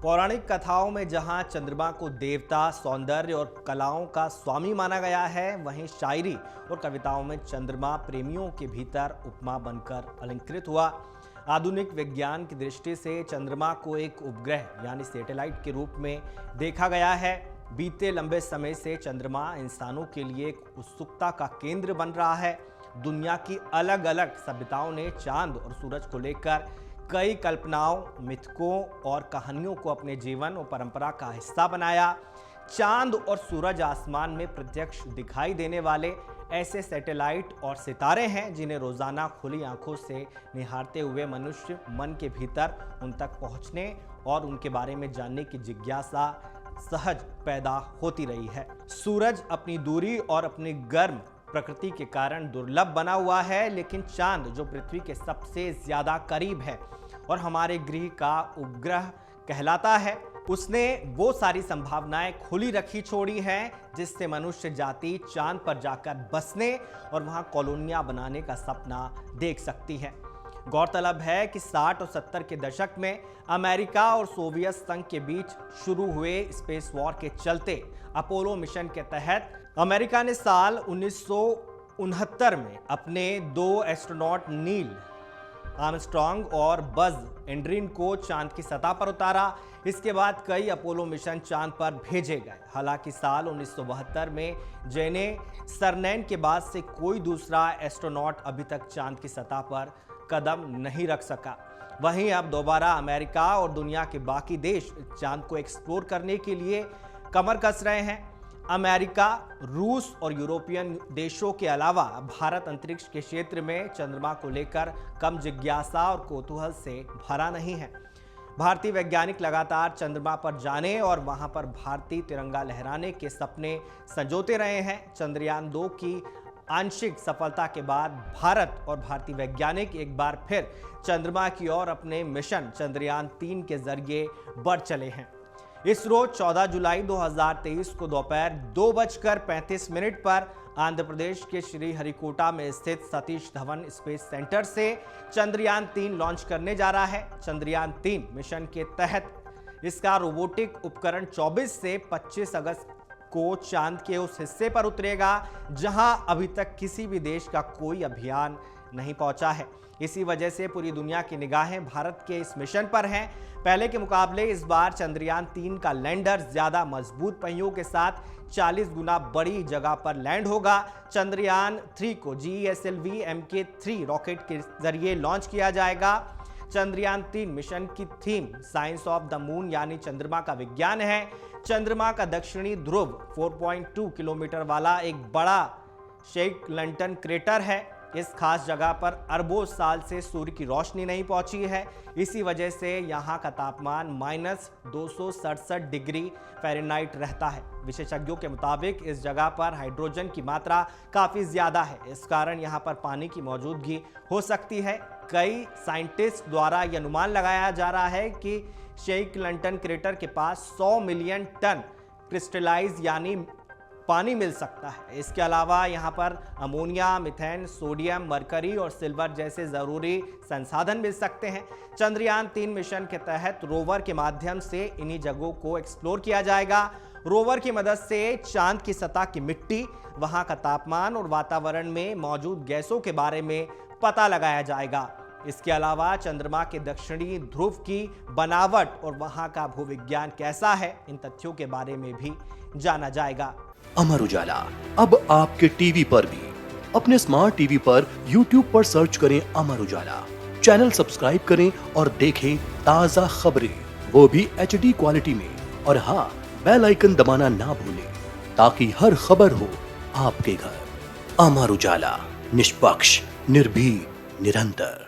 पौराणिक कथाओं में जहां चंद्रमा को देवता, सौंदर्य और कलाओं का स्वामी माना गया है, वहीं शायरी और कविताओं में चंद्रमा प्रेमियों के भीतर उपमा बनकर अलंकृत हुआ। आधुनिक विज्ञान की दृष्टि से चंद्रमा को एक उपग्रह यानी सैटेलाइट के रूप में देखा गया है। बीते लंबे समय से चंद्रमा इंसानों के लिए एक उत्सुकता का केंद्र बन रहा है। दुनिया की अलग अलग सभ्यताओं ने चांद और सूरज को लेकर कई कल्पनाओं, मिथकों और कहानियों को अपने जीवन और परंपरा का हिस्सा बनाया। चांद और सूरज आसमान में प्रत्यक्ष दिखाई देने वाले ऐसे सैटेलाइट और सितारे हैं जिन्हें रोजाना खुली आंखों से निहारते हुए मनुष्य मन के भीतर उन तक पहुंचने और उनके बारे में जानने की जिज्ञासा सहज पैदा होती रही है। सूरज अपनी दूरी और अपनी गर्म प्रकृति के कारण दुर्लभ बना हुआ है, लेकिन चांद जो पृथ्वी के सबसे ज्यादा करीब है और हमारे गृह का उपग्रह कहलाता है, उसने वो सारी संभावनाएं खुली रखी छोड़ी हैं जिससे मनुष्य जाति चांद पर जाकर बसने और वहां कॉलोनियां बनाने का सपना देख सकती है। गौरतलब है कि 60 और 70 के दशक में अमेरिका और सोवियत संघ के बीच शुरू हुए स्पेस वॉर के चलते अपोलो मिशन के तहत अमेरिका ने साल 1969 में अपने 2 एस्ट्रोनॉट नील आर्मस्ट्रांग और बज एंड्रिन को चांद की सतह पर उतारा। इसके बाद कई अपोलो मिशन चांद पर भेजे गए। हालांकि साल 1972 में जेने सरनैन के बाद से कोई दूसरा एस्ट्रोनॉट अभी तक चांद की सतह पर कदम नहीं रख सका। वहीं अब दोबारा अमेरिका और दुनिया के बाकी देश चांद को एक्सप्लोर करने के लिए कमर कस रहे हैं। अमेरिका, रूस और यूरोपियन देशों के अलावा भारत अंतरिक्ष के क्षेत्र में चंद्रमा को लेकर कम जिज्ञासा और कौतूहल से भरा नहीं है। भारतीय वैज्ञानिक लगातार चंद्रमा पर जाने और वहां पर भारतीय तिरंगा लहराने के सपने संजोते रहे हैं। चंद्रयान 2 की आंशिक सफलता के बाद भारत और भारतीय वैज्ञानिक एक बार फिर चंद्रमा की ओर अपने मिशन चंद्रयान 3 के जरिए बढ़ चले हैं। इसरो 14 जुलाई 2023 को दोपहर 2:35 पर आंध्र प्रदेश के श्रीहरिकोटा में स्थित सतीश धवन स्पेस सेंटर से चंद्रयान 3 लॉन्च करने जा रहा है। चंद्रयान 3 मिशन के तहत इसका रोबोटिक उपकरण 24 से 25 अगस्त को चांद के उस हिस्से पर उतरेगा जहां अभी तक किसी भी देश का कोई अभियान नहीं पहुंचा है। इसी वजह से पूरी दुनिया की निगाहें भारत के इस मिशन पर हैं। पहले के मुकाबले इस बार चंद्रयान 3 का लैंडर ज्यादा मजबूत पहियों के साथ 40 गुना बड़ी जगह पर लैंड होगा। चंद्रयान 3 को GSLV Mk3 रॉकेट के जरिए लॉन्च किया जाएगा। चंद्रयान 3 मिशन की theme science of the moon यानी चंद्रमा का विज्ञान है। चंद्रमा का दक्षिणी ध्रुव 4.2 किलोमीटर वाला एक बड़ा शेक लंटन क्रेटर है। इस खास जगह पर अरबों साल से सूर्य की रोशनी नहीं पहुंची है। इसी वजह से यहां का तापमान -267 डिग्री फ़ारेनहाइट रहता है। विशेषज्ञों के मुताबिक इस जगह पर हाइड्रोजन की मात्रा काफ़ी ज़्यादा है। इस कारण यहां पर पानी की मौजूदगी हो सकती है। कई साइंटिस्ट द्वारा यह अनुमान लगाया जा रहा है कि शेक लंटन क्रेटर के पास 100 मिलियन टन क्रिस्टलाइज यानी पानी मिल सकता है। इसके अलावा यहाँ पर अमोनिया, मीथेन, सोडियम, मरकरी और सिल्वर जैसे जरूरी संसाधन मिल सकते हैं। चंद्रयान 3 मिशन के तहत रोवर के माध्यम से इन्हीं जगहों को एक्सप्लोर किया जाएगा। रोवर की मदद से चांद की सतह की मिट्टी, वहां का तापमान और वातावरण में मौजूद गैसों के बारे में पता लगाया जाएगा। इसके अलावा चंद्रमा के दक्षिणी ध्रुव की बनावट और वहां का भूविज्ञान कैसा है, इन तथ्यों के बारे में भी जाना जाएगा। अमर उजाला अब आपके टीवी पर भी। अपने स्मार्ट टीवी पर YouTube पर सर्च करें अमर उजाला, चैनल सब्सक्राइब करें और देखें ताजा खबरें, वो भी HD क्वालिटी में। और हाँ, बेल आइकन दबाना ना भूलें ताकि हर खबर हो आपके घर। अमर उजाला, निष्पक्ष, निर्भीक, निरंतर।